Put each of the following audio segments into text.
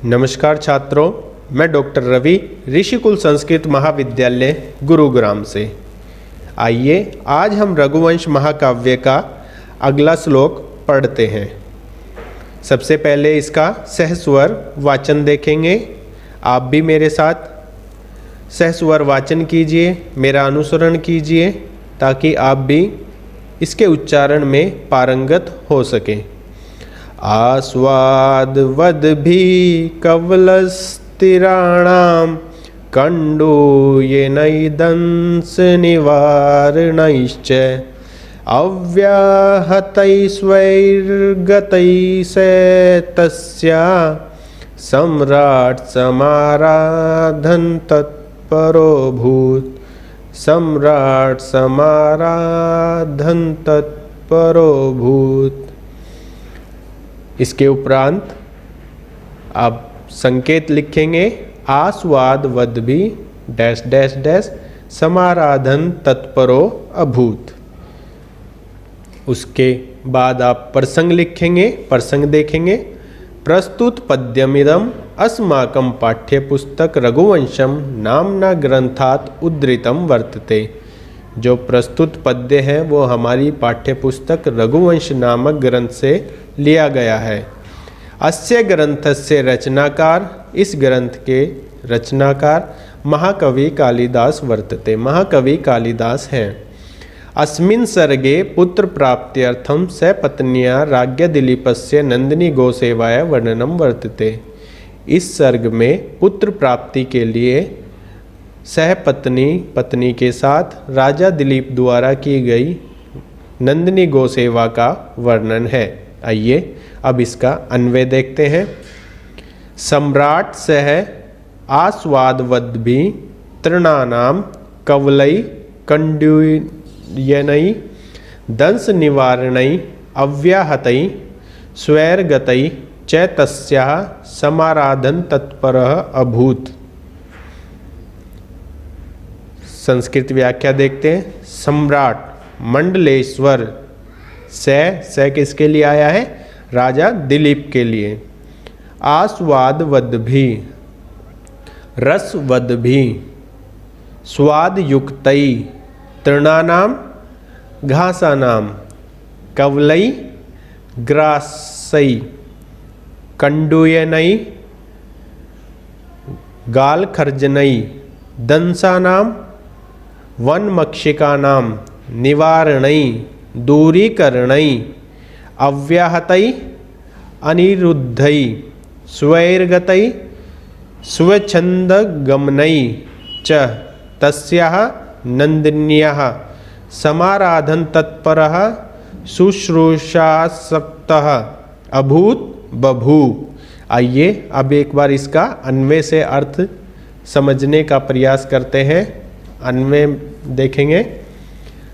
नमस्कार छात्रों, मैं डॉक्टर रवि ऋषिकुल संस्कृत महाविद्यालय गुरुग्राम से। आइए आज हम रघुवंश महाकाव्य का अगला श्लोक पढ़ते हैं। सबसे पहले इसका सहस्वर वाचन देखेंगे। आप भी मेरे साथ सहस्वर वाचन कीजिए, मेरा अनुसरण कीजिए ताकि आप भी इसके उच्चारण में पारंगत हो सकें। आस्वादवद्भि कवलस्तिराणां कण्डूयनैदंस निवारणैश्च अव्याहतैस्वैर्गतैस्तस्या सम्राट् समाराधन् तत्परोऽभूत्। सम्राट् समाराधन् तत्परोऽभूत्। इसके उपरांत आप संकेत लिखेंगे आस्वादवद्भि डैश डैश डैश समाराधन तत्परो अभूत। उसके बाद आप प्रसंग लिखेंगे, प्रसंग देखेंगे। प्रस्तुत पद्यमिदम अस्माकं पाठ्यपुस्तक रघुवंशम नामना ग्रंथात् उद्धृतम वर्तते। जो प्रस्तुत पद्य है वो हमारी पाठ्यपुस्तक रघुवंश नामक ग्रंथ से लिया गया है। अस्य ग्रंथस्य रचनाकार, इस ग्रंथ के रचनाकार महाकवि कालिदास वर्तते। महाकवि कालिदास हैं। अस्मिन् सर्गे पुत्र प्राप्त्यर्थं सपत्न्या राज्ञ दिलीपस्य नंदिनी गोसेवाया वर्णनम वर्तते। इस सर्ग में पुत्र प्राप्ति के लिए पत्नी के साथ राजा दिलीप द्वारा की गई नंदिनी गोसेवा का वर्णन है। आइए अब इसका अन्वय देखते हैं। सम्राट सह आस्वादवद्भि तृणानाम कवलई कंडूयनई दंस निवारणई अव्याहतई स्वैर्गतई च तस्याः समाराधन तत्परः अभूत्। संस्कृत व्याख्या देखते हैं। सम्राट मंडलेश्वर स किसके लिए आया है? राजा दिलीप के लिए। आस्वादवद्भि रसवद्भि स्वादयुक्तई तृणानाम घासानाम कवलई ग्रासई कंडूयनई गालखर्जनई दंसानाम वनमक्षिकानां निवारणई दूरीकरणई अव्याहतई अनिरुद्धई स्वैर्गतई स्वच्छंदगमनई च तस्याः नंदिन्याः समाराधन तत्परः शुश्रूषासक्तः अभूत बभू। आइए अब एक बार इसका अन्वय से अर्थ समझने का प्रयास करते हैं। अन्वय देखेंगे।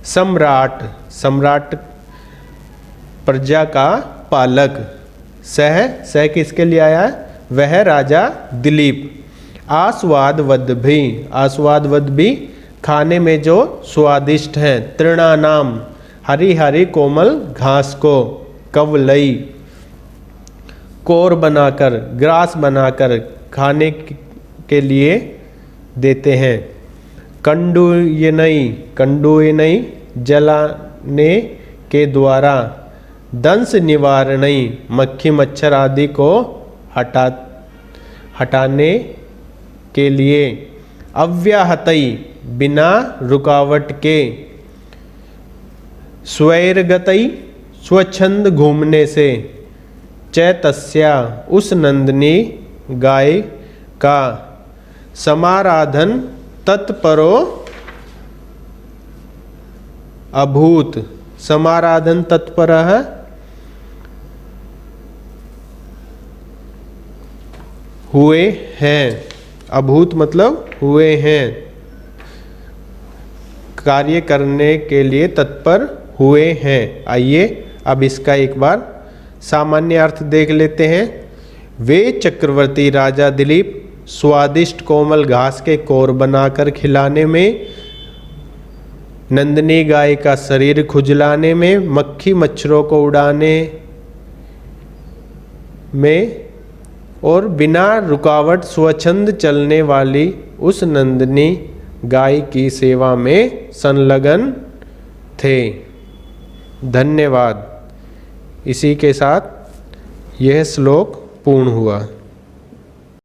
सम्राट, सम्राट प्रजा का पालक। सह किसके लिए आया है? वह राजा दिलीप। आस्वादवद्भि, आस्वादवद्भि खाने में जो स्वादिष्ट हैं। तृणानाम हरी हरी कोमल घास को। कवलई कोर बनाकर, ग्रास बनाकर खाने के लिए देते हैं। कंडूयनई, कंडूयनई जलाने के द्वारा। दंस निवारणई मक्खी मच्छर आदि को हटाने के लिए। अव्याहतई बिना रुकावट के। स्वैर्गतई स्वच्छंद घूमने से। च तस्या उस नंदिनी गाय का। समाराधन तत्परो अभूत, समाराधन तत्परः हुए हैं। अभूत मतलब हुए हैं, कार्य करने के लिए तत्पर हुए हैं। आइए अब इसका एक बार सामान्य अर्थ देख लेते हैं। वे चक्रवर्ती राजा दिलीप स्वादिष्ट कोमल घास के कोर बनाकर खिलाने में, नंदिनी गाय का शरीर खुजलाने में, मक्खी मच्छरों को उड़ाने में और बिना रुकावट स्वच्छंद चलने वाली उस नंदिनी गाय की सेवा में संलग्न थे। धन्यवाद। इसी के साथ यह श्लोक पूर्ण हुआ।